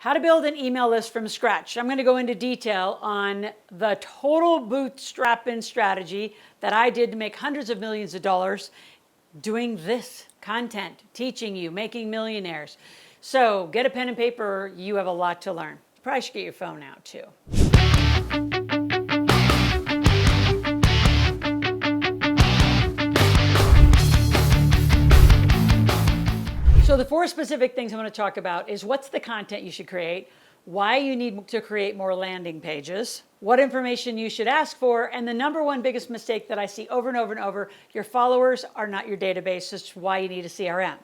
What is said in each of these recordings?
How to build an email list from scratch. I'm going to go into detail on the total bootstrapping strategy that I did to make hundreds of millions of dollars doing this content, teaching you, making millionaires. So get a pen and paper. You have a lot to learn. You probably should get your phone out too. So the four specific things I'm going to talk about is what's the content you should create, why you need to create more landing pages, what information you should ask for, and the number one biggest mistake that I see over and over and over, your followers are not your database. This is why you need a CRM.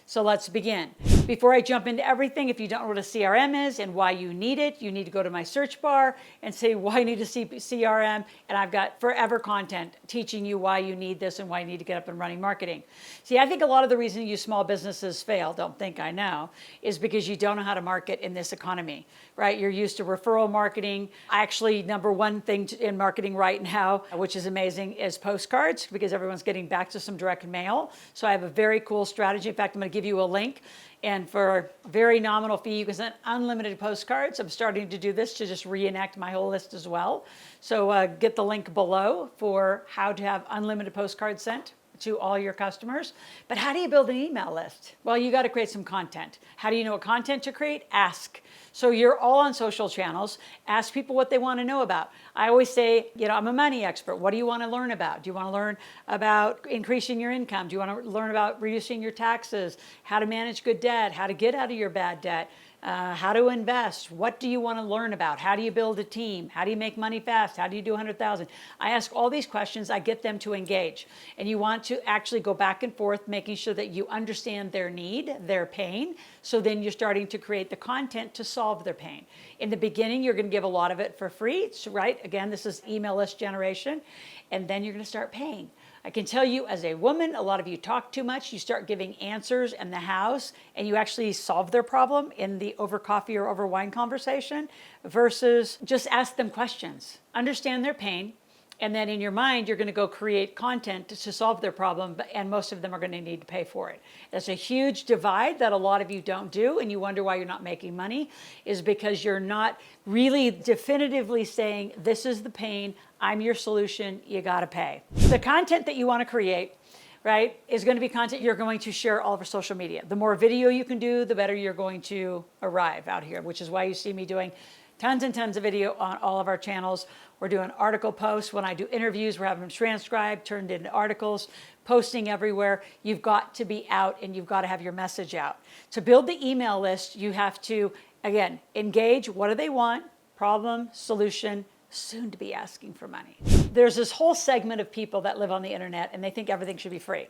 So let's begin. Before I jump into everything, if you don't know what a CRM is and why you need it, you need to go to my search bar and say why you need a CRM. And I've got forever content teaching you why you need this and why you need to get up and running marketing. See, I think a lot of the reason you small businesses fail, don't think I know, is because you don't know how to market in this economy, right? You're used to referral marketing. Actually, number one thing in marketing right now, which is amazing, is postcards, because everyone's getting back to some direct mail. So I have a very cool strategy. In fact, I'm going to give you a link, and for a very nominal fee, you can send unlimited postcards. I'm starting to do this to just reenact my whole list as well. So get the link below for how to have unlimited postcards sent to all your customers. But how do you build an email list? Well, you got to create some content. How do you know what content to create? Ask. So you're all on social channels. Ask people what they want to know about. I always say, I'm a money expert. What do you want to learn about? Do you want to learn about increasing your income? Do you want to learn about reducing your taxes? How to manage good debt? How to get out of your bad debt? How to invest? What do you want to learn about? How do you build a team? How do you make money fast? How do you do 100,000? I ask all these questions. I get them to engage. And you want to actually go back and forth, making sure that you understand their need, their pain. So then you're starting to create the content to solve their pain. In the beginning, you're going to give a lot of it for free, right? Again, this is email list generation. And then you're going to start paying. I can tell you as a woman, a lot of you talk too much. You start giving answers in the house and you actually solve their problem in the over coffee or over wine conversation versus just ask them questions. Understand their pain. And then in your mind, you're going to go create content to solve their problem, and most of them are going to need to pay for it. That's a huge divide that a lot of you don't do, and you wonder why you're not making money, is because you're not really definitively saying, this is the pain, I'm your solution, you got to pay. The content that you want to create, right, is going to be content you're going to share all over social media. The more video you can do, the better you're going to arrive out here, which is why you see me doing tons and tons of video on all of our channels. We're doing article posts. When I do interviews, we're having them transcribed, turned into articles, posting everywhere. You've got to be out and you've got to have your message out. To build the email list, you have to, again, engage. What do they want? Problem, solution, soon to be asking for money. There's this whole segment of people that live on the internet and they think everything should be free.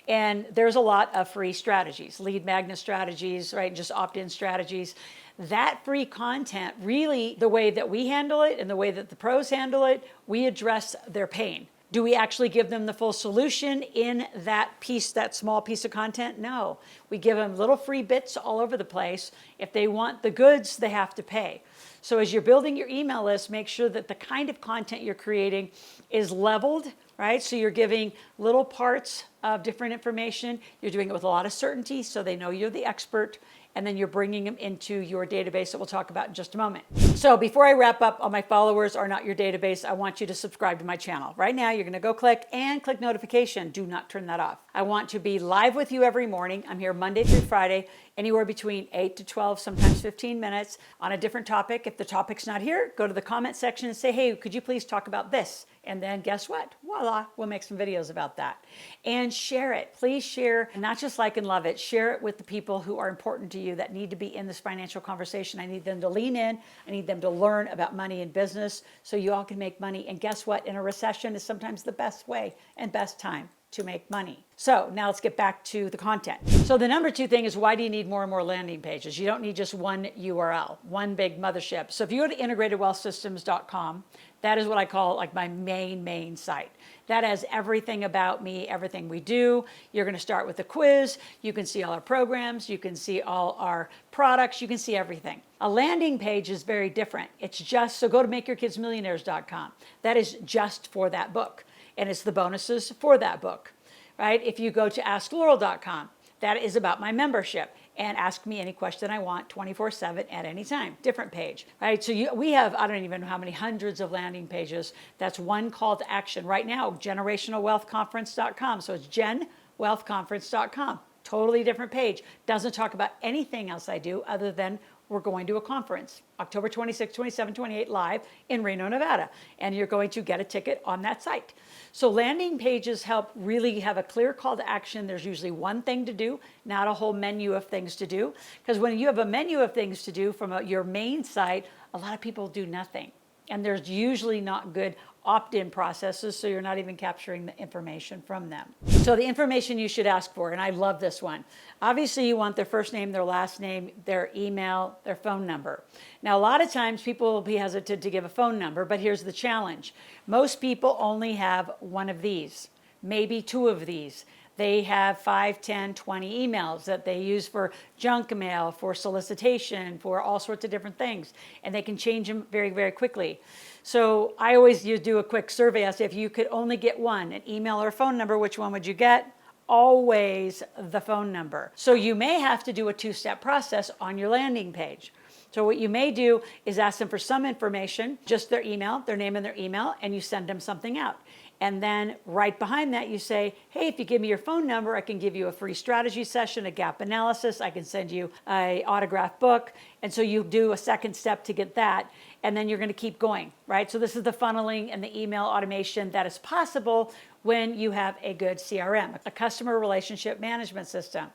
And there's a lot of free strategies, lead magnet strategies, right? Just opt-in strategies. That free content, really the way that we handle it and the way that the pros handle it, we address their pain. Do we actually give them the full solution in that piece, that small piece of content? No. We give them little free bits all over the place. If they want the goods, they have to pay. So as you're building your email list, make sure that the kind of content you're creating is leveled, right? So you're giving little parts of different information. You're doing it with a lot of certainty so they know you're the expert. And then you're bringing them into your database that we'll talk about in just a moment. So before I wrap up, all my followers are not your database. I want you to subscribe to my channel. Right now, you're going to go click notification. Do not turn that off. I want to be live with you every morning. I'm here Monday through Friday, anywhere between 8 to 12, sometimes 15 minutes on a different topic. If the topic's not here, go to the comment section and say, hey, could you please talk about this? And then guess what? Voila, we'll make some videos about that. And share it. Please share, not just like and love it, share it with the people who are important to you that need to be in this financial conversation. I need them to lean in. I need them to learn about money and business so you all can make money. And guess what? In a recession is sometimes the best way and best time to make money. So now let's get back to the content. So the number two thing is, why do you need more and more landing pages? You don't need just one URL, one big mothership. So if you go to integratedwealthsystems.com, that is what I call like my main site. That has everything about me, everything we do. You're going to start with a quiz. You can see all our programs. You can see all our products. You can see everything. A landing page is very different. It's just, so go to makeyourkidsmillionaires.com. That is just for that book. And it's the bonuses for that book, right? If you go to askloral.com, that is about my membership. and ask me any question I want 24/7 at any time. Different page, right? So we have, I don't even know how many hundreds of landing pages. That's one call to action. Right now, generationalwealthconference.com. So it's genwealthconference.com. Totally different page. Doesn't talk about anything else I do other than we're going to a conference, October 26, 27, 28, live in Reno, Nevada. And you're going to get a ticket on that site. So landing pages help really have a clear call to action. There's usually one thing to do, not a whole menu of things to do. Because when you have a menu of things to do from your main site, a lot of people do nothing. And there's usually not good opt-in processes, so you're not even capturing the information from them. So the information you should ask for, and I love this one. Obviously, you want their first name, their last name, their email, their phone number. Now, a lot of times people will be hesitant to give a phone number, but here's the challenge. Most people only have one of these, maybe two of these. They have 5, 10, 20 emails that they use for junk mail, for solicitation, for all sorts of different things. And they can change them very, very quickly. So I always do a quick survey. I say, if you could only get one, an email or a phone number, which one would you get? Always the phone number. So you may have to do a two-step process on your landing page. So what you may do is ask them for some information, just their email, their name and their email, and you send them something out. And then right behind that, you say, hey, if you give me your phone number, I can give you a free strategy session, a gap analysis. I can send you an autographed book. And so you do a second step to get that. And then you're going to keep going, right? So this is the funneling and the email automation that is possible when you have a good CRM, a customer relationship management system.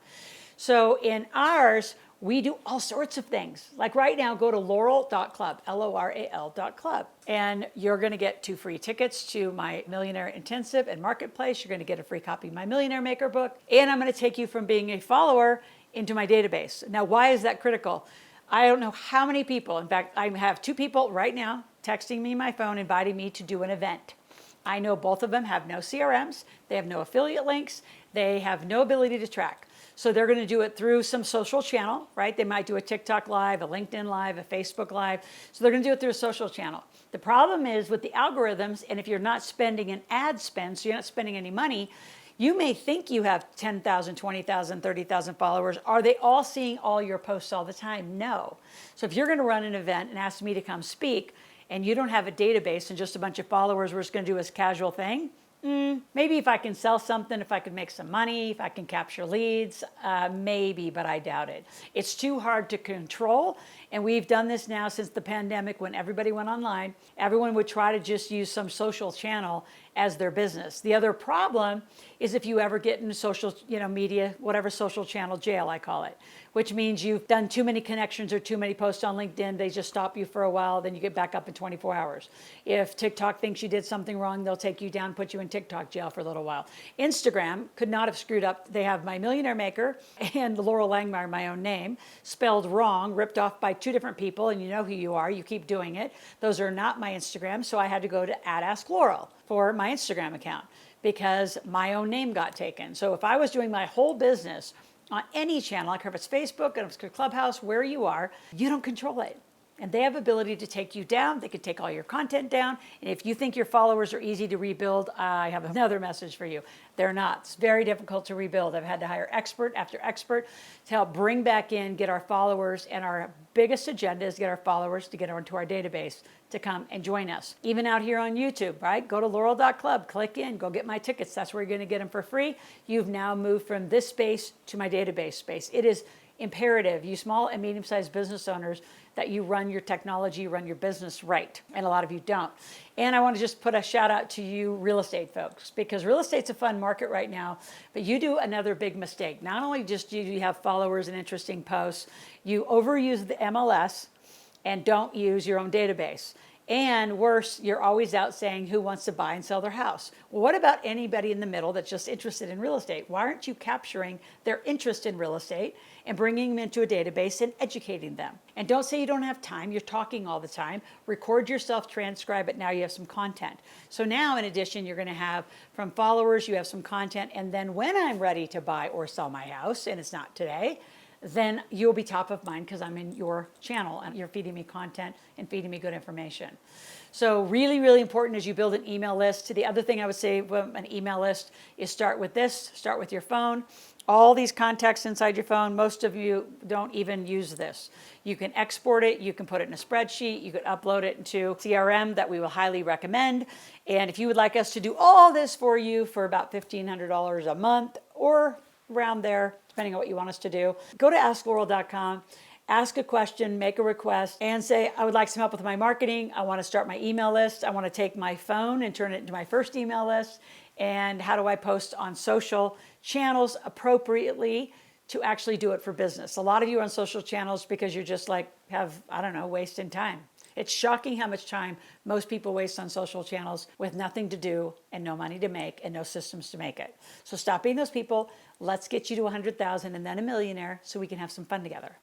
So in ours, we do all sorts of things. Like right now, go to loral.club, Loral.club, and you're going to get 2 free tickets to my Millionaire Intensive and Marketplace. You're going to get a free copy of my Millionaire Maker book, and I'm going to take you from being a follower into my database. Now, why is that critical? I don't know how many people, in fact, I have 2 people right now texting me my phone, inviting me to do an event. I know both of them have no CRMs, they have no affiliate links, they have no ability to track. So they're going to do it through some social channel, right? They might do a TikTok live, a LinkedIn live, a Facebook live. So they're going to do it through a social channel. The problem is with the algorithms, and if you're not spending an ad spend, so you're not spending any money, you may think you have 10,000, 20,000, 30,000 followers. Are they all seeing all your posts all the time? No. So if you're going to run an event and ask me to come speak, and you don't have a database and just a bunch of followers we're just going to do this casual thing, maybe if I can sell something, if I could make some money, if I can capture leads, maybe, but I doubt it. It's too hard to control. And we've done this now since the pandemic when everybody went online. Everyone would try to just use some social channel as their business. The other problem is if you ever get into social, media, whatever social channel jail, I call it, which means you've done too many connections or too many posts on LinkedIn, they just stop you for a while, then you get back up in 24 hours. If TikTok thinks you did something wrong, they'll take you down, put you in TikTok jail for a little while. Instagram could not have screwed up. They have my Millionaire Maker and Loral Langemeier, my own name, spelled wrong, ripped off by 2 different people, and you know who you are, you keep doing it. Those are not my Instagram, so I had to go to @AskLoral for my Instagram account because my own name got taken. So if I was doing my whole business on any channel, I don't care if it's Facebook, if it's Clubhouse, where you are, you don't control it. And they have ability to take you down. They could take all your content down. And if you think your followers are easy to rebuild, I have another message for you. They're not. It's very difficult to rebuild. I've had to hire expert after expert to help bring back in, get our followers, and our biggest agenda is get our followers to get onto our database to come and join us. Even out here on YouTube, right? Go to Loral.club, click in, go get my tickets. That's where you're going to get them for free. You've now moved from this space to my database space. It is imperative, you small and medium-sized business owners, that you run your technology, run your business right. And a lot of you don't. And I want to just put a shout out to you real estate folks, because real estate's a fun market right now, but you do another big mistake. Not only just do you have followers and interesting posts, you overuse the MLS and don't use your own database. And worse, you're always out saying who wants to buy and sell their house. Well, what about anybody in the middle that's just interested in real estate? Why aren't you capturing their interest in real estate and bringing them into a database and educating them? And don't say you don't have time. You're talking all the time. Record yourself, transcribe it. Now you have some content. So now, in addition, you're going to have from followers, you have some content. And then when I'm ready to buy or sell my house, and it's not today, then you'll be top of mind because I'm in your channel and you're feeding me content and feeding me good information. So really, really important as you build an email list. The other thing I would say with an email list is start with this, start with your phone. All these contacts inside your phone, most of you don't even use this. You can export it, you can put it in a spreadsheet, you can upload it into CRM that we will highly recommend. And if you would like us to do all this for you for about $1,500 a month or around there, depending on what you want us to do, go to askloral.com. Ask a question, make a request, and say, I would like some help with my marketing. I want to start my email list. I want to take my phone and turn it into my first email list. And how do I post on social channels appropriately to actually do it for business? A lot of you are on social channels because you're just like, wasting time. It's shocking how much time most people waste on social channels with nothing to do and no money to make and no systems to make it. So stop being those people. Let's get you to 100,000 and then a millionaire so we can have some fun together.